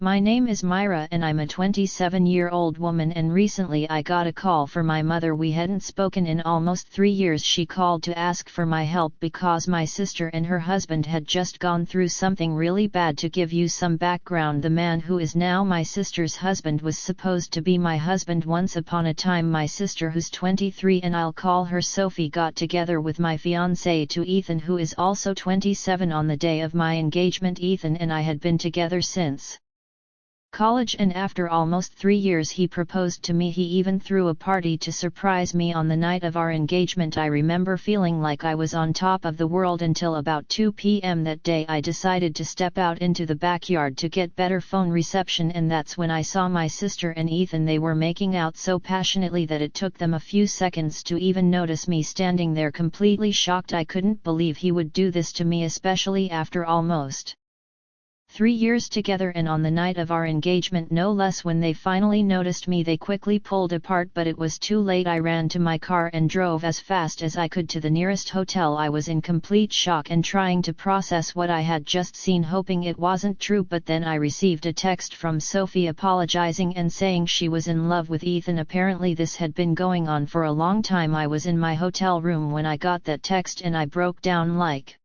My name is Myra and I'm a 27-year-old woman, and recently I got a call for my mother. We hadn't spoken in almost 3 years. She called to ask for my help because my sister and her husband had just gone through something really bad. To give you some background, the man who is now my sister's husband was supposed to be my husband once upon a time. My sister, who's 23 and I'll call her Sophie, got together with my fiancé to Ethan, who is also 27, on the day of my engagement. Ethan and I had been together since college, and after almost 3 years he proposed to me. He even threw a party to surprise me on the night of our engagement. I remember feeling like I was on top of the world until about 2 p.m. that day. I decided to step out into the backyard to get better phone reception, and that's when I saw my sister and Ethan. They were making out so passionately that it took them a few seconds to even notice me standing there completely shocked. I couldn't believe he would do this to me, especially after almost 3 years together and on the night of our engagement no less. When they finally noticed me, they quickly pulled apart, but it was too late. I ran to my car and drove as fast as I could to the nearest hotel. I was in complete shock and trying to process what I had just seen, hoping it wasn't true, but then I received a text from Sophie apologizing and saying she was in love with Ethan. Apparently this had been going on for a long time. I was in my hotel room when I got that text and I broke down like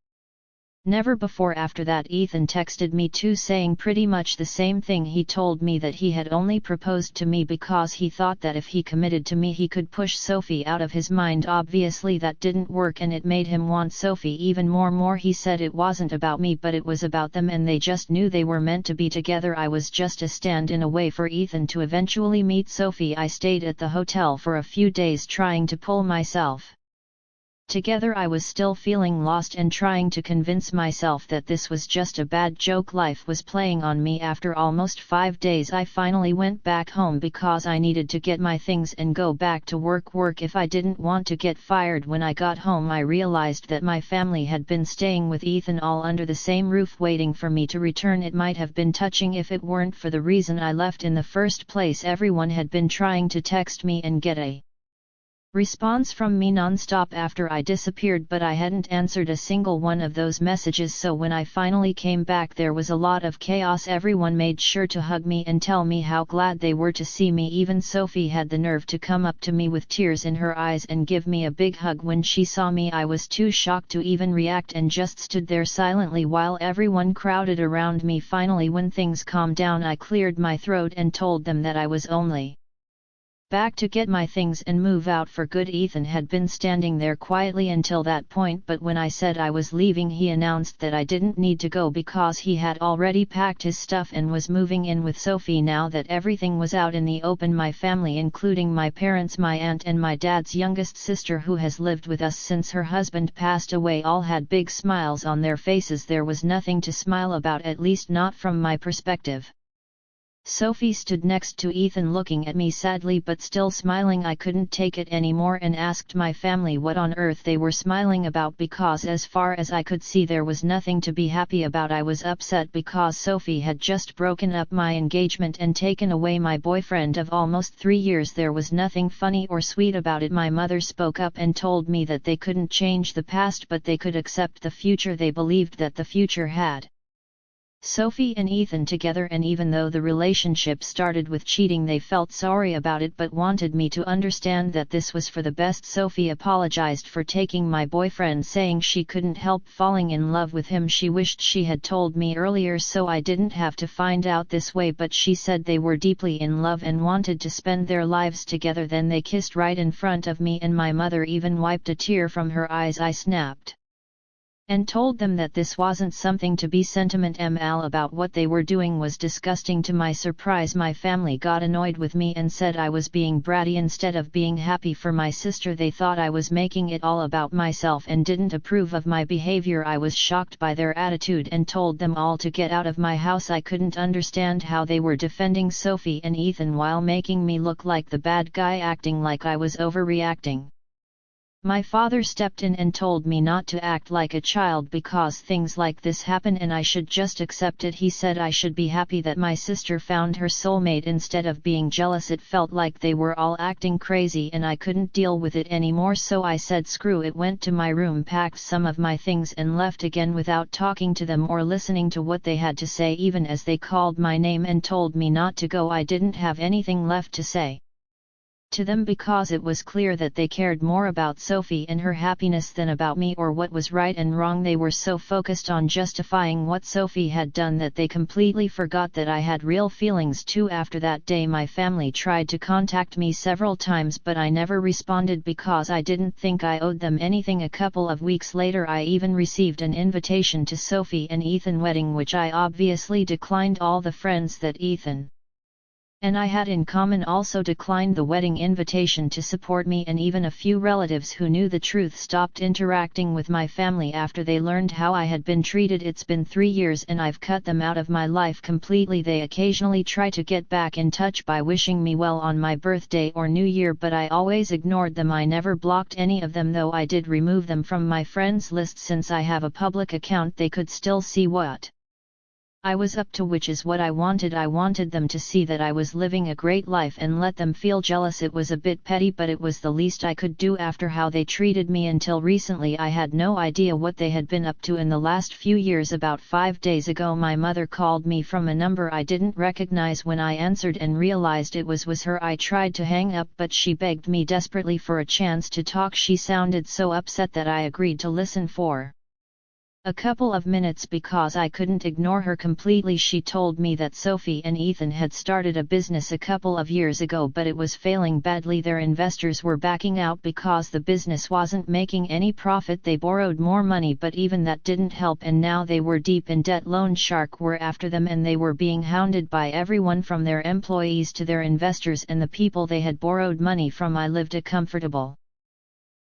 never before. After that, Ethan texted me too, saying pretty much the same thing. He told me that he had only proposed to me because he thought that if he committed to me he could push Sophie out of his mind. Obviously that didn't work and it made him want Sophie even more. He said it wasn't about me but it was about them, and they just knew they were meant to be together. I was just a stand-in a way for Ethan to eventually meet Sophie. I stayed at the hotel for a few days trying to pull myself together. I was still feeling lost and trying to convince myself that this was just a bad joke. Life was playing on me. After almost 5 days I finally went back home because I needed to get my things and go back to work if I didn't want to get fired. When I got home I realized that my family had been staying with Ethan, all under the same roof, waiting for me to return. It might have been touching if it weren't for the reason I left in the first place. Everyone had been trying to text me and get a response from me non-stop after I disappeared, but I hadn't answered a single one of those messages. So when I finally came back there was a lot of chaos. Everyone made sure to hug me and tell me how glad they were to see me. Even Sophie had the nerve to come up to me with tears in her eyes and give me a big hug when she saw me. I was too shocked to even react and just stood there silently while everyone crowded around me. Finally, when things calmed down, I cleared my throat and told them that I was only back to get my things and move out for good. Ethan had been standing there quietly until that point, but when I said I was leaving he announced that I didn't need to go because he had already packed his stuff and was moving in with Sophie. Now that everything was out in the open, my family, including my parents, my aunt and my dad's youngest sister who has lived with us since her husband passed away, all had big smiles on their faces. There was nothing to smile about, at least not from my perspective. Sophie stood next to Ethan looking at me sadly but still smiling. I couldn't take it anymore and asked my family what on earth they were smiling about, because as far as I could see there was nothing to be happy about. I was upset because Sophie had just broken up my engagement and taken away my boyfriend of almost 3 years. There was nothing funny or sweet about it. My mother spoke up and told me that they couldn't change the past but they could accept the future. They believed that the future had Sophie and Ethan together, and even though the relationship started with cheating they felt sorry about it but wanted me to understand that this was for the best. Sophie apologized for taking my boyfriend, saying she couldn't help falling in love with him. She wished she had told me earlier so I didn't have to find out this way, but she said they were deeply in love and wanted to spend their lives together. Then they kissed right in front of me and my mother even wiped a tear from her eyes. I snapped and told them that this wasn't something to be sentimental about. What they were doing was disgusting. To my surprise, my family got annoyed with me and said I was being bratty instead of being happy for my sister. They thought I was making it all about myself and didn't approve of my behavior. I was shocked by their attitude and told them all to get out of my house. I couldn't understand how they were defending Sophie and Ethan while making me look like the bad guy, acting like I was overreacting. My father stepped in and told me not to act like a child because things like this happen and I should just accept it. He said I should be happy that my sister found her soulmate instead of being jealous. It felt like they were all acting crazy and I couldn't deal with it anymore, so I said screw it, went to my room, packed some of my things and left again without talking to them or listening to what they had to say. Even as they called my name and told me not to go, I didn't have anything left to say to them because it was clear that they cared more about Sophie and her happiness than about me or what was right and wrong. They were so focused on justifying what Sophie had done that they completely forgot that I had real feelings too. After that day my family tried to contact me several times but I never responded because I didn't think I owed them anything. A couple of weeks later I even received an invitation to Sophie and Ethan's wedding, which I obviously declined. All the friends that Ethan and I had in common also declined the wedding invitation to support me, and even a few relatives who knew the truth stopped interacting with my family after they learned how I had been treated. It's been 3 years and I've cut them out of my life completely. They occasionally try to get back in touch by wishing me well on my birthday or New Year, but I always ignored them. I never blocked any of them, though I did remove them from my friends list. Since I have a public account they could still see what I was up to, which is what I wanted. I wanted them to see that I was living a great life and let them feel jealous. It was a bit petty, but it was the least I could do after how they treated me. Until recently I had no idea what they had been up to in the last few years. About 5 days ago my mother called me from a number I didn't recognize. When I answered and realized it was her, I tried to hang up, but she begged me desperately for a chance to talk. She sounded so upset that I agreed to listen for a couple of minutes because I couldn't ignore her completely. She told me that Sophie and Ethan had started a business a couple of years ago, but it was failing badly. Their investors were backing out because the business wasn't making any profit. They borrowed more money, but even that didn't help, and now they were deep in debt. Loan shark were after them and they were being hounded by everyone from their employees to their investors and the people they had borrowed money from. I lived a comfortable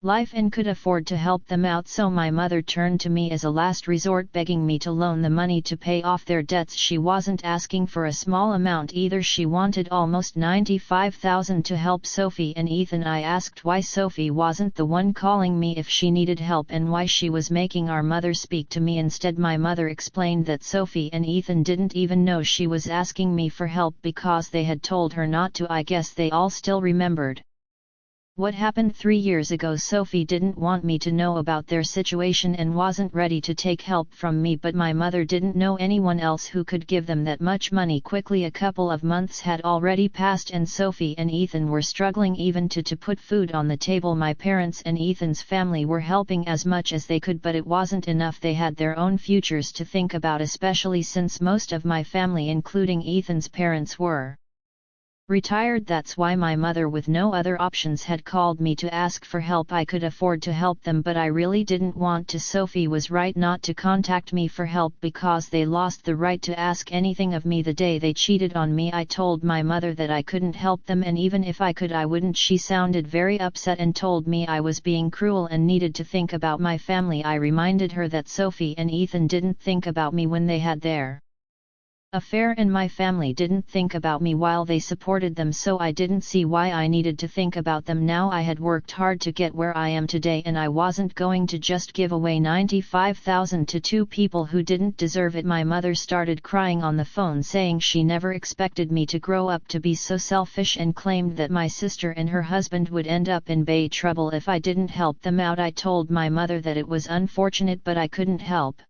life and could afford to help them out, so my mother turned to me as a last resort, begging me to loan the money to pay off their debts. She wasn't asking for a small amount either. She wanted almost $95,000 to help Sophie and Ethan. I asked why Sophie wasn't the one calling me if she needed help and why she was making our mother speak to me instead. My mother explained that Sophie and Ethan didn't even know she was asking me for help because they had told her not to. I guess they all still remembered what happened 3 years ago. Sophie didn't want me to know about their situation and wasn't ready to take help from me, but my mother didn't know anyone else who could give them that much money quickly. A couple of months had already passed and Sophie and Ethan were struggling even to put food on the table. My parents and Ethan's family were helping as much as they could, but it wasn't enough. They had their own futures to think about, especially since most of my family, including Ethan's parents, were retired. That's why my mother, with no other options, had called me to ask for help. I could afford to help them, but I really didn't want to. Sophie was right not to contact me for help because they lost the right to ask anything of me the day they cheated on me. I told my mother that I couldn't help them, and even if I could I wouldn't. She sounded very upset and told me I was being cruel and needed to think about my family. I reminded her that Sophie and Ethan didn't think about me when they had their affair, and my family didn't think about me while they supported them, so I didn't see why I needed to think about them now. I had worked hard to get where I am today, and I wasn't going to just give away $95,000 to 2 people who didn't deserve it. My mother started crying on the phone, saying she never expected me to grow up to be so selfish, and claimed that my sister and her husband would end up in big trouble if I didn't help them out. I told my mother that it was unfortunate, but I couldn't help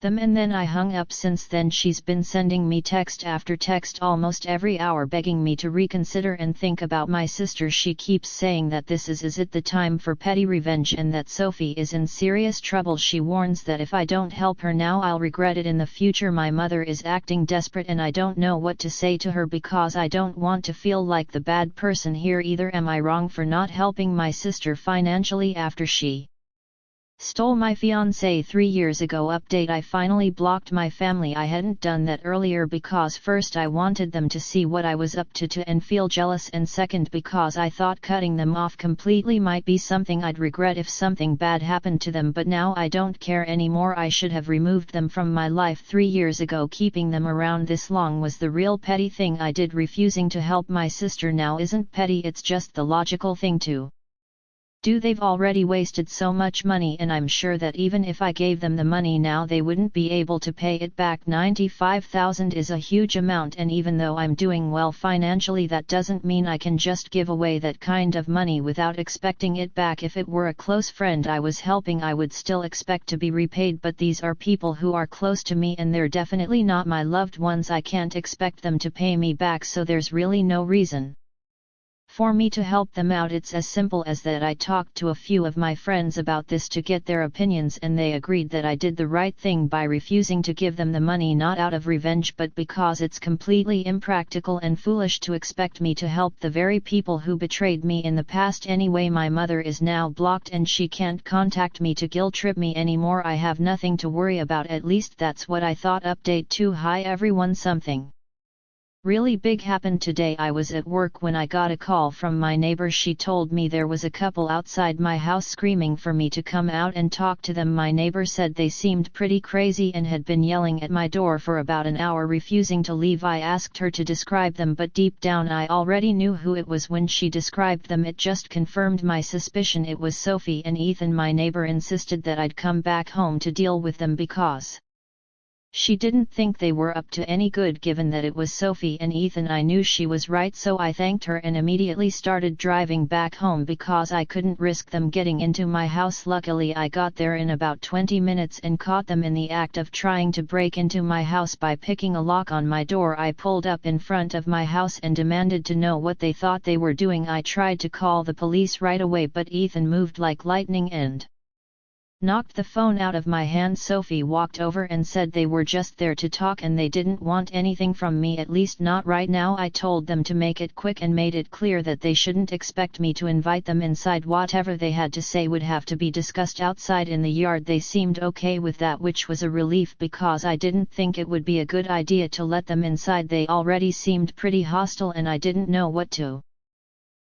them, and then I hung up. Since then she's been sending me text after text almost every hour begging me to reconsider and think about my sister. She keeps saying that this is it the time for petty revenge and that Sophie is in serious trouble. She warns that if I don't help her now I'll regret it in the future. My mother is acting desperate and I don't know what to say to her because I don't want to feel like the bad person here either. Am I wrong for not helping my sister financially after she stole my fiancé 3 years ago? Update: I finally blocked my family. I hadn't done that earlier because first I wanted them to see what I was up to and feel jealous, and second because I thought cutting them off completely might be something I'd regret if something bad happened to them, but now I don't care anymore. I should have removed them from my life 3 years ago. Keeping them around this long was the real petty thing I did. Refusing to help my sister now isn't petty, it's just the logical thing to They've already wasted so much money, and I'm sure that even if I gave them the money now they wouldn't be able to pay it back. 95,000 is a huge amount, and even though I'm doing well financially, that doesn't mean I can just give away that kind of money without expecting it back. If it were a close friend I was helping, I would still expect to be repaid, but these are people who are close to me and they're definitely not my loved ones. I can't expect them to pay me back, so there's really no reason for me to help them out. It's as simple as that. I talked to a few of my friends about this to get their opinions, and they agreed that I did the right thing by refusing to give them the money, not out of revenge but because it's completely impractical and foolish to expect me to help the very people who betrayed me in the past. Anyway, my mother is now blocked and she can't contact me to guilt trip me anymore. I have nothing to worry about, at least that's what I thought. Update 2. Hi everyone, something really big happened today. I was at work when I got a call from my neighbor. She told me there was a couple outside my house screaming for me to come out and talk to them. My neighbor said they seemed pretty crazy and had been yelling at my door for about an hour, refusing to leave. I asked her to describe them, but deep down I already knew who it was. When she described them, it just confirmed my suspicion. It was Sophie and Ethan. My neighbor insisted that I'd come back home to deal with them because she didn't think they were up to any good. Given that it was Sophie and Ethan, I knew she was right, so I thanked her and immediately started driving back home because I couldn't risk them getting into my house. Luckily I got there in about 20 minutes and caught them in the act of trying to break into my house by picking a lock on my door. I pulled up in front of my house and demanded to know what they thought they were doing. I tried to call the police right away, but Ethan moved like lightning and knocked the phone out of my hand. Sophie walked over and said they were just there to talk and they didn't want anything from me, at least not right now. I told them to make it quick and made it clear that they shouldn't expect me to invite them inside. Whatever they had to say would have to be discussed outside in the yard. They seemed okay with that, which was a relief because I didn't think it would be a good idea to let them inside. They already seemed pretty hostile and I didn't know what to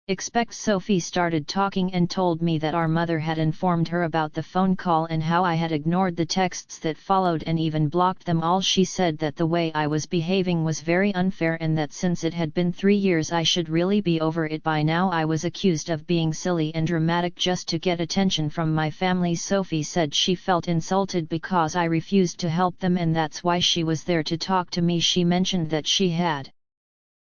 expect. Sophie started talking and told me that our mother had informed her about the phone call and how I had ignored the texts that followed and even blocked them all. She said that the way I was behaving was very unfair and that since it had been 3 years I should really be over it by now. I was accused of being silly and dramatic just to get attention from my family. Sophie said she felt insulted because I refused to help them and that's why she was there to talk to me. She mentioned that she had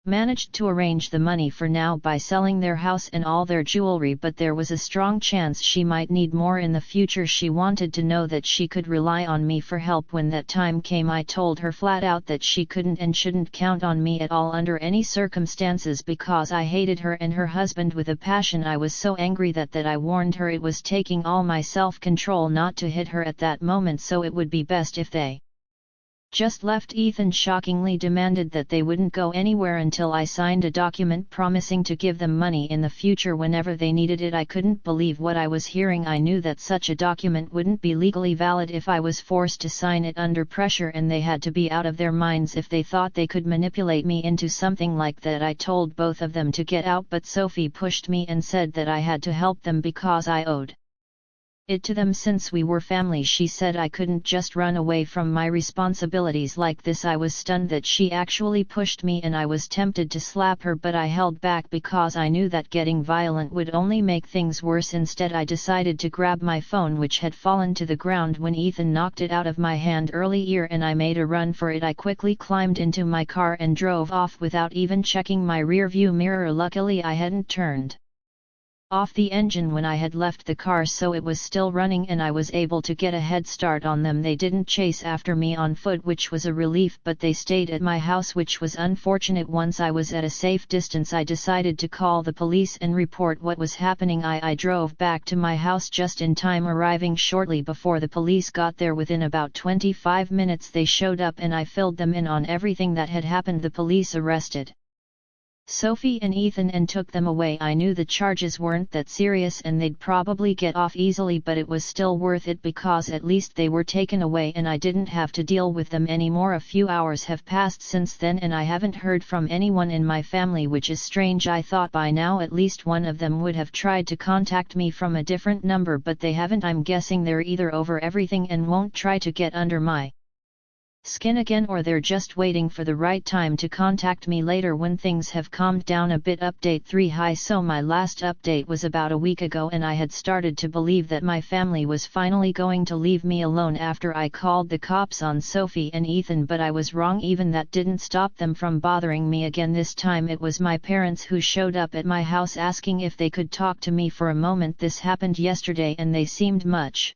managed to arrange the money for now by selling their house and all their jewelry, but there was a strong chance she might need more in the future. She wanted to know that she could rely on me for help when that time came. I told her flat out that she couldn't and shouldn't count on me at all under any circumstances because I hated her and her husband with a passion. I was so angry that I warned her it was taking all my self-control not to hit her at that moment, so it would be best if they just left. Ethan shockingly demanded that they wouldn't go anywhere until I signed a document promising to give them money in the future whenever they needed it. I couldn't believe what I was hearing. I knew that such a document wouldn't be legally valid if I was forced to sign it under pressure, and they had to be out of their minds if they thought they could manipulate me into something like that. I told both of them to get out, but Sophie pushed me and said that I had to help them because I owed it to them since we were family. She said I couldn't just run away from my responsibilities like this. I was stunned that she actually pushed me and I was tempted to slap her, but I held back because I knew that getting violent would only make things worse. Instead I decided to grab my phone, which had fallen to the ground when Ethan knocked it out of my hand earlier, and I made a run for it. I quickly climbed into my car and drove off without even checking my rearview mirror. Luckily I hadn't turned off the engine when I had left the car, so it was still running and I was able to get a head start on them. They didn't chase after me on foot, which was a relief, but they stayed at my house, which was unfortunate. Once I was at a safe distance, I decided to call the police and report what was happening. I drove back to my house just in time, arriving shortly before the police got there. Within about 25 minutes they showed up and I filled them in on everything that had happened. The police arrested Sophie and Ethan and took them away. I knew the charges weren't that serious and they'd probably get off easily, but it was still worth it because at least they were taken away and I didn't have to deal with them anymore. A few hours have passed since then and I haven't heard from anyone in my family, which is strange. I thought by now at least one of them would have tried to contact me from a different number, but they haven't. I'm guessing they're either over everything and won't try to get under my skin again, or they're just waiting for the right time to contact me later when things have calmed down a bit. Update 3. Hi, so my last update was about a week ago, and I had started to believe that my family was finally going to leave me alone after I called the cops on Sophie and Ethan, but I was wrong. Even that didn't stop them from bothering me again. This time it was my parents who showed up at my house asking if they could talk to me for a moment. This happened yesterday and they seemed much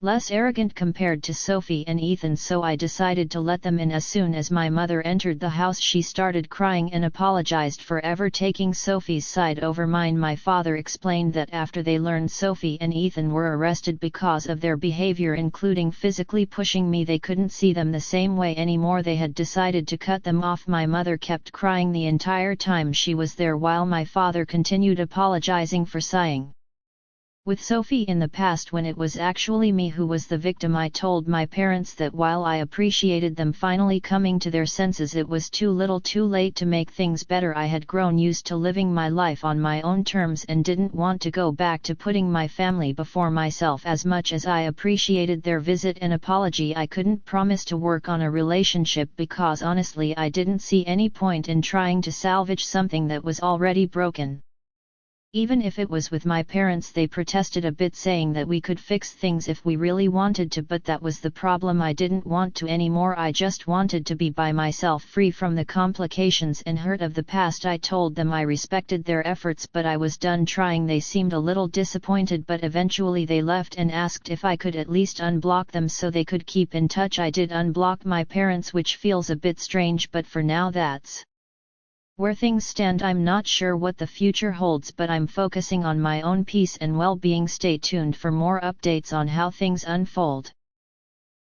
less arrogant compared to Sophie and Ethan, so I decided to let them in. As soon as my mother entered the house, she started crying and apologized for ever taking Sophie's side over mine. My father explained that after they learned Sophie and Ethan were arrested because of their behavior, including physically pushing me, they couldn't see them the same way anymore. They had decided to cut them off. My mother kept crying the entire time she was there, while my father continued apologizing for sighing with Sophie in the past when it was actually me who was the victim. I told my parents that while I appreciated them finally coming to their senses, it was too little too late to make things better. I had grown used to living my life on my own terms and didn't want to go back to putting my family before myself. As much as I appreciated their visit and apology, I couldn't promise to work on a relationship because honestly I didn't see any point in trying to salvage something that was already broken. Even if it was with my parents, they protested a bit, saying that we could fix things if we really wanted to, but that was the problem. I didn't want to anymore. I just wanted to be by myself, free from the complications and hurt of the past. I told them I respected their efforts, but I was done trying. They seemed a little disappointed, but eventually they left and asked if I could at least unblock them so they could keep in touch. I did unblock my parents, which feels a bit strange, but for now that's where things stand. I'm not sure what the future holds, but I'm focusing on my own peace and well-being. Stay tuned for more updates on how things unfold.